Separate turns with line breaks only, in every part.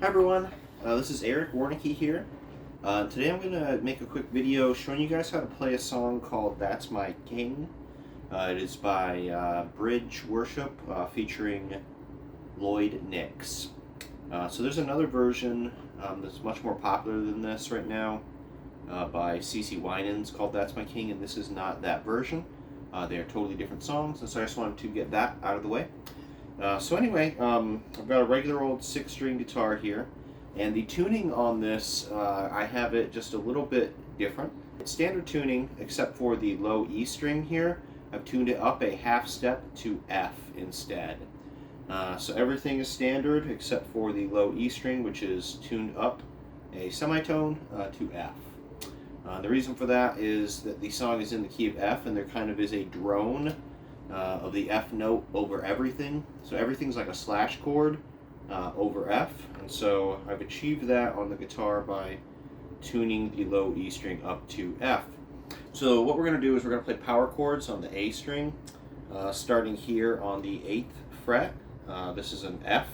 Hi everyone, this is Eric Warnicki here. Today I'm going to make a quick video showing you guys how to play a song called That's My King. It is by Bridge Worship featuring Lloyd Nicks. So there's another version that's much more popular than this right now by CeCe Winans called That's My King, and this is not that version. They are totally different songs, and so I just wanted to get that out of the way. So anyway, I've got a regular old 6-string guitar here, and the tuning on this, I have it just a little bit different. It's standard tuning, except for the low E string here. I've tuned it up a half step to F instead. So everything is standard except for the low E string, which is tuned up a semitone to F. The reason for that is that the song is in the key of F, and there kind of is a drone of the F note over everything. So everything's like a slash chord over F, and so I've achieved that on the guitar by tuning the low E string up to F. So what we're going to do is we're going to play power chords on the A string, starting here on the 8th fret. This is an F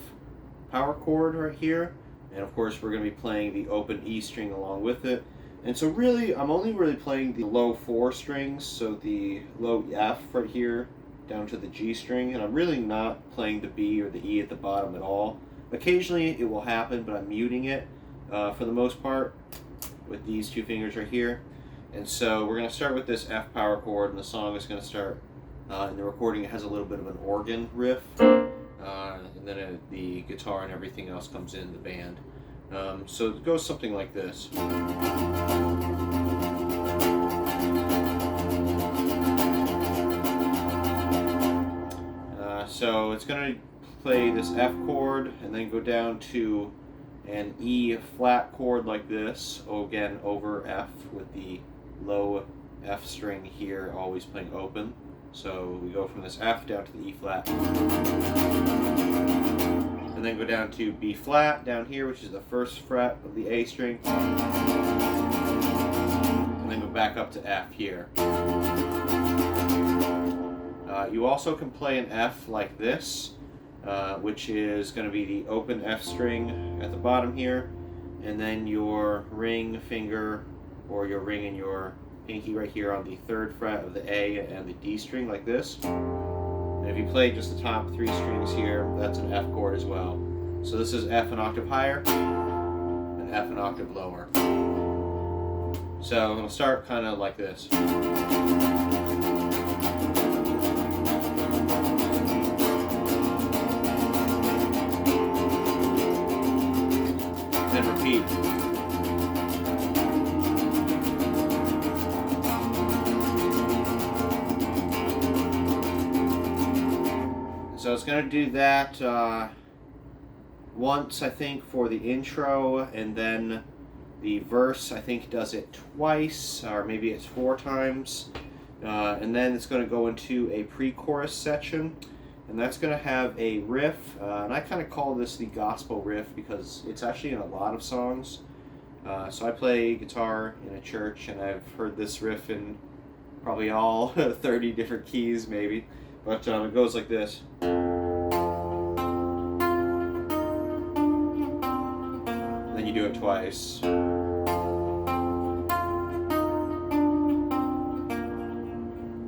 power chord right here, and of course we're going to be playing the open E string along with it. And so really, I'm only really playing the low 4 strings, so the low F right here down to the G string, and I'm really not playing the B or the E at the bottom at all. Occasionally it will happen, but I'm muting it for the most part with these 2 fingers right here. And so we're going to start with this F power chord, and the song is going to start, in the recording it has a little bit of an organ riff, and then the guitar and everything else comes in the band. So it goes something like this. So it's going to play this F chord and then go down to an E flat chord like this, again over F with the low F string here always playing open. So we go from this F down to the E flat, and then go down to B flat down here, which is the 1st fret of the A string, and then go back up to F here. You also can play an F like this, which is going to be the open F string at the bottom here, and then your ring finger or your ring and your pinky right here on the 3rd fret of the A and the D string like this. And if you play just the top 3 strings here, that's an F chord as well. So this is F an octave higher and F an octave lower. So I'm going to start kind of like this. And repeat. So it's going to do that once, I think, for the intro, and then the verse, I think, does it twice, or maybe it's 4 times. And then it's going to go into a pre-chorus section, and that's going to have a riff, and I kind of call this the gospel riff because it's actually in a lot of songs. So I play guitar in a church, and I've heard this riff in probably all 30 different keys maybe, but it goes like this. And then you do it twice.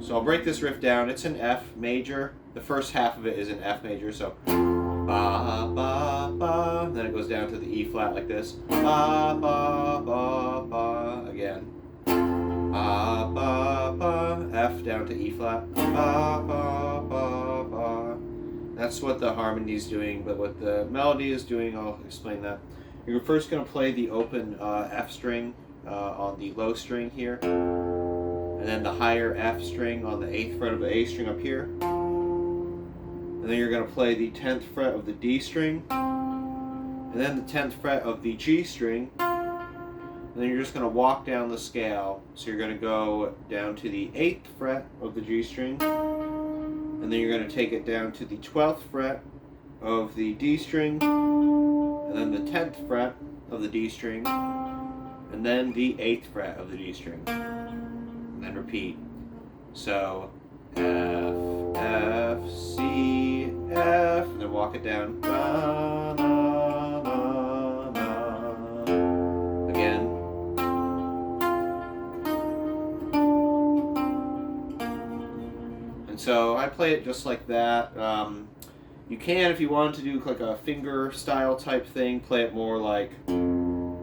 So I'll break this riff down. It's in F major. The first half of it is in F major, so ba ba ba. Then it goes down to the E flat like this. Ba ba ba ba. Again. Ba ba ba. F down to E flat. Ba ba ba ba. That's what the harmony is doing, but what the melody is doing, I'll explain that. You're first going to play the open F string on the low string here, and then the higher F string on the 8th fret of the A string up here, and then you're going to play the 10th fret of the D string, and then the 10th fret of the G string, and then you're just going to walk down the scale. So you're going to go down to the 8th fret of the G string, and then you're going to take it down to the 12th fret of the D string, and then the 10th fret of the D string, and then the 8th fret of the D string, and then repeat. So F, F, C, F, and then walk it down. Da, da, da, play it just like that. You can, if you want to do like a finger style type thing, play it more like. And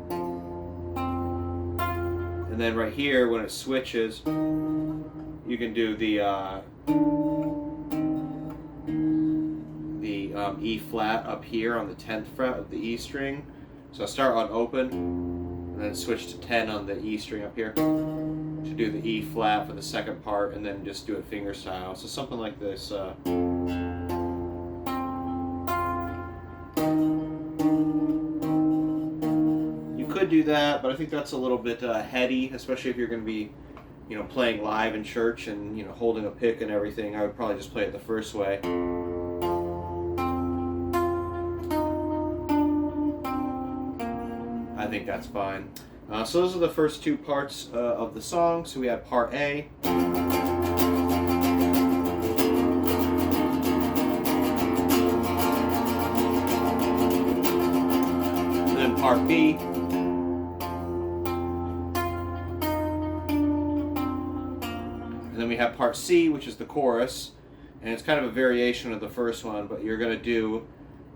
then right here, when it switches, you can do the E flat up here on the 10th fret of the E string. So I start on open, and then switch to 10 on the E string up here to do the E flat for the second part, and then just do it finger style. So something like this. You could do that, but I think that's a little bit heady, especially if you're going to be, playing live in church and holding a pick and everything. I would probably just play it the first way. I think that's fine. So those are the first two parts of the song. So we have part A. And then part B. And then we have part C, which is the chorus. And it's kind of a variation of the first one, but you're going to do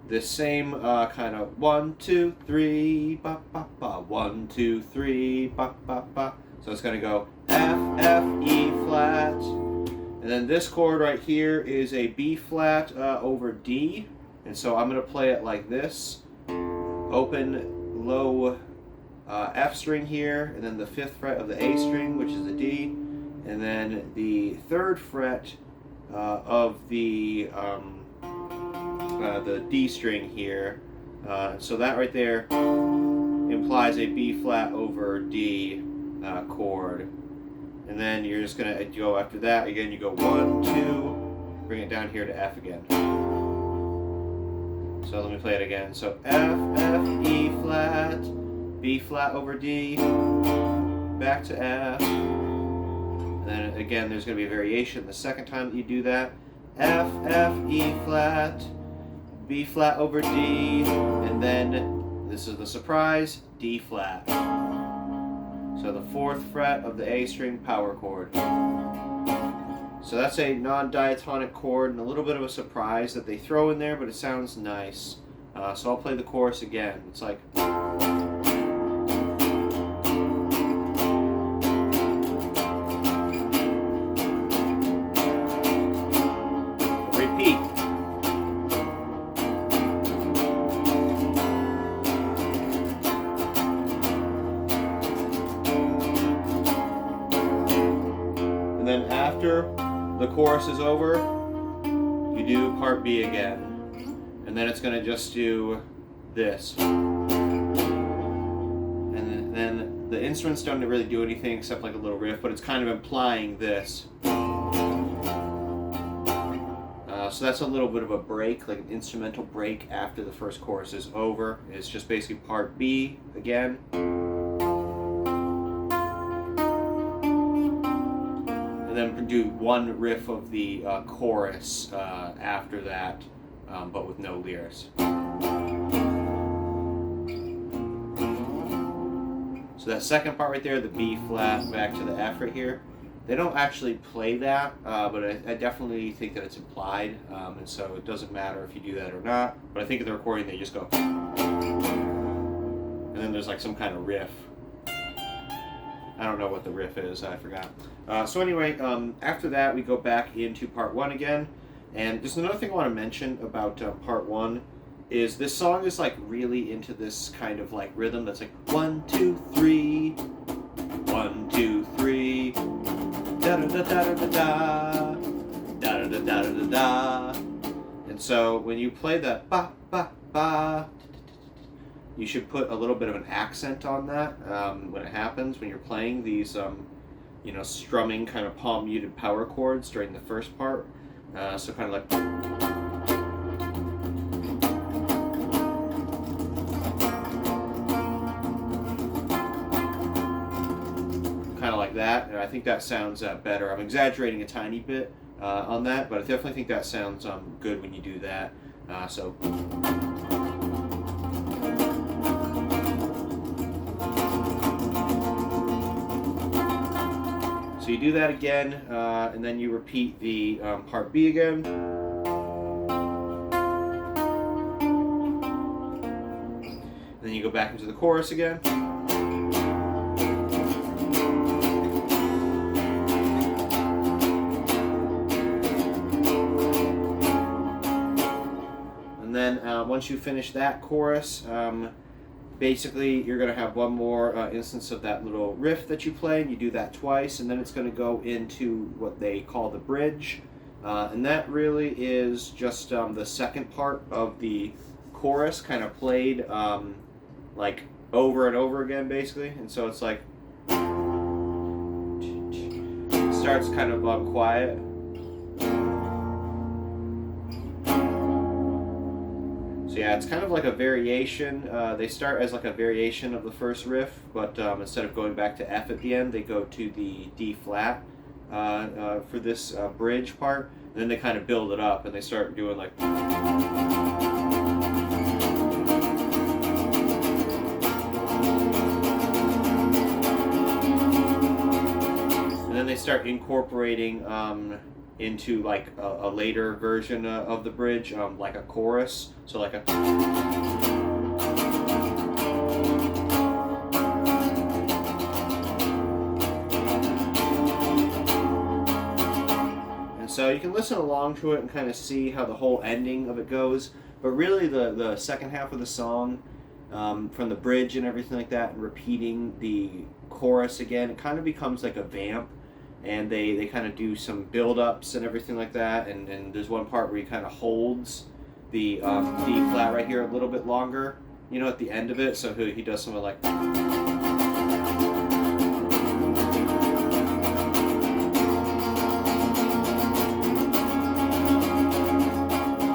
this same kind of 1, 2, 3, ba ba ba, 1, 2, 3, ba ba ba. So it's going to go F, F, E flat, and then this chord right here is a B flat over D, and so I'm going to play it like this: open, low F string here, and then the 5th fret of the A string, which is the D, and then the 3rd fret of the D string here. So that right there implies a B flat over D chord. And then you're just going to go after that. Again, you go 1, 2, bring it down here to F again. So let me play it again. So F, F, E flat, B flat over D, back to F. And then again, there's going to be a variation the second time that you do that. F, F, E flat, B flat over D, and then, this is the surprise, D flat. So the 4th fret of the A string power chord. So that's a non-diatonic chord, and a little bit of a surprise that they throw in there, but it sounds nice. So I'll play the chorus again. It's like... repeat. And then after the chorus is over, you do part B again. And then it's going to just do this. And then the instruments don't really do anything except like a little riff, but it's kind of implying this. So that's a little bit of a break, like an instrumental break after the first chorus is over. It's just basically part B again. And then do one riff of the chorus after that, but with no lyrics. So that second part right there, the B flat back to the F right here, they don't actually play that, but I definitely think that it's implied, and so it doesn't matter if you do that or not. But I think in the recording they just go, and then there's like some kind of riff. I don't know what the riff is, I forgot. So anyway, after that we go back into part 1 again, and there's another thing I want to mention about part 1 is this song is like really into this kind of like rhythm that's like 1, 2, 3, 1, 2, 3, da da da da da da da da da da da da. And so when you play that ba ba ba, you should put a little bit of an accent on that when it happens, when you're playing these strumming kind of palm muted power chords during the first part. So kind of like, that, and I think that sounds better. I'm exaggerating a tiny bit on that, but I definitely think that sounds good when you do that. So So you do that again, and then you repeat the part B again. And then you go back into the chorus again. And then once you finish that chorus, basically you're going to have one more instance of that little riff that you play, and you do that twice, and then it's going to go into what they call the bridge, and that really is just the second part of the chorus kind of played like over and over again, basically. And so it's like it starts kind of quiet. So yeah, it's kind of like a variation. They start as like a variation of the first riff, but instead of going back to F at the end, they go to the D flat for this bridge part. And then they kind of build it up, and they start doing like. And then they start incorporating into like a later version of the bridge, like a chorus. So like a. And so you can listen along to it and kind of see how the whole ending of it goes. But really the second half of the song, from the bridge and everything like that, and repeating the chorus again, it kind of becomes like a vamp. And they kind of do some build-ups and everything like that, and there's one part where he kind of holds the D flat right here a little bit longer, you know, at the end of it, so he does something like.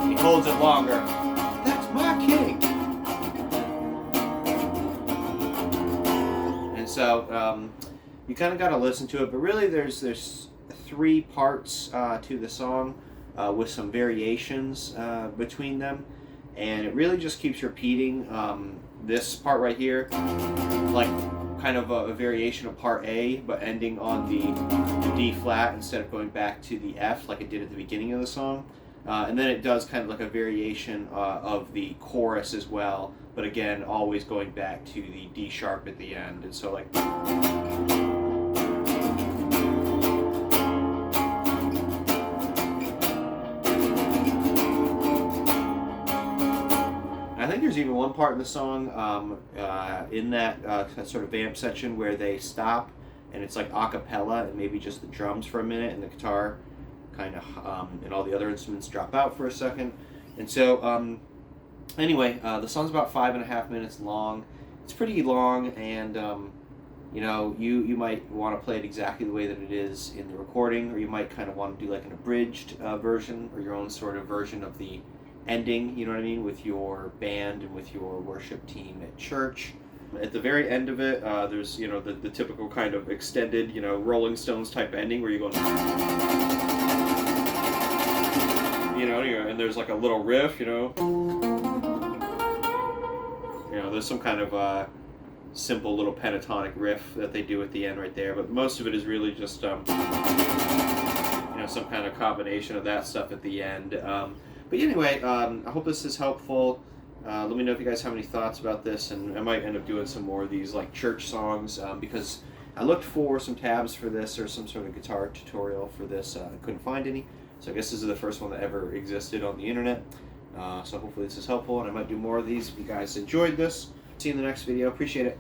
He holds it longer. That's my king! And so, you kind of got to listen to it, but really there's three parts to the song with some variations between them, and it really just keeps repeating this part right here, like kind of a variation of part A, but ending on the D flat instead of going back to the F like it did at the beginning of the song. And then it does kind of like a variation of the chorus as well, but again, always going back to the D sharp at the end. And so like. I think there's even one part in the song in that sort of vamp section where they stop and it's like a cappella and maybe just the drums for a minute and the guitar kind of and all the other instruments drop out for a second. And so anyway, the song's about 5.5 minutes long. It's pretty long, and you know, you might want to play it exactly the way that it is in the recording, or you might kind of want to do like an abridged version, or your own sort of version of the ending, you know what I mean, with your band and with your worship team at church. At the very end of it, there's, you know, the typical kind of extended, you know, Rolling Stones type ending where you go, you know, and there's like a little riff, you know, there's some kind of simple little pentatonic riff that they do at the end right there, but most of it is really just, you know, some kind of combination of that stuff at the end. But anyway, I hope this is helpful. Let me know if you guys have any thoughts about this, and I might end up doing some more of these like church songs, because I looked for some tabs for this or some sort of guitar tutorial for this. I couldn't find any, so I guess this is the first one that ever existed on the internet. So hopefully this is helpful, and I might do more of these if you guys enjoyed this. See you in the next video. Appreciate it.